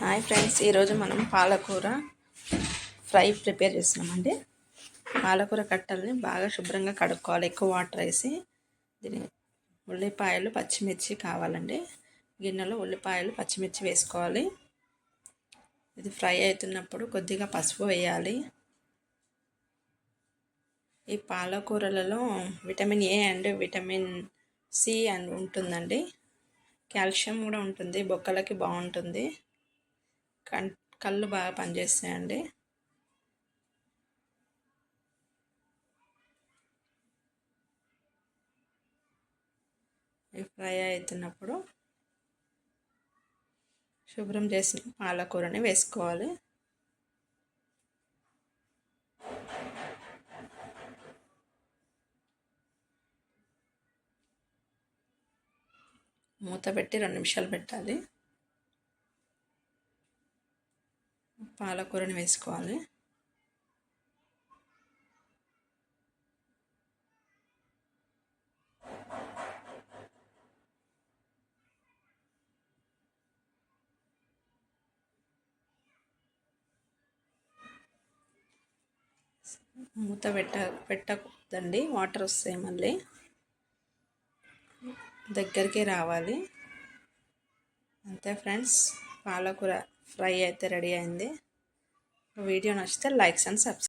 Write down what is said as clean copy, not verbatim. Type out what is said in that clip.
Hi friends, ఈరోజు మనం పాలకూర ఫ్రై ప్రిపేర్ చేస్తున్నామండి. పాలకూర కట్టల్ని బాగా శుభ్రంగా కడుక్కోవాలి. ఎక్కువ వాటర్ వేసి దీని ఉల్లిపాయలు పచ్చిమిర్చి కావాలండి. గిన్నెలో ఉల్లిపాయలు పచ్చిమిర్చి వేసుకోవాలి. ఇది ఫ్రై అవుతున్నప్పుడు కొద్దిగా పసుపు వేయాలి. ఈ పాలకూరలలో vitamin A and vitamin C అని ఉంటుందండి. కాల్షియం కూడా ఉంటుంది, బొక్కలకి బాగుంటుంది. కళ్ళు బాగా పనిచేస్తాయండి. ఇవి ఫ్రై అవుతున్నప్పుడు శుభ్రం చేసిన పాలకూరని వేసుకోవాలి. మూత పెట్టి 2 నిమిషాలు పెట్టాలి. పాలకూరని వేసుకోవాలి. మూత పెట్టకూడదండి, వాటర్ వస్తాయి. మళ్ళీ దగ్గరికి రావాలి. అంతే ఫ్రెండ్స్, పాలకూర ఫ్రై అయితే రెడీ అయింది. వీడియో నచ్చితే లైక్స్ అండ్ సబ్స్క్రైబ్.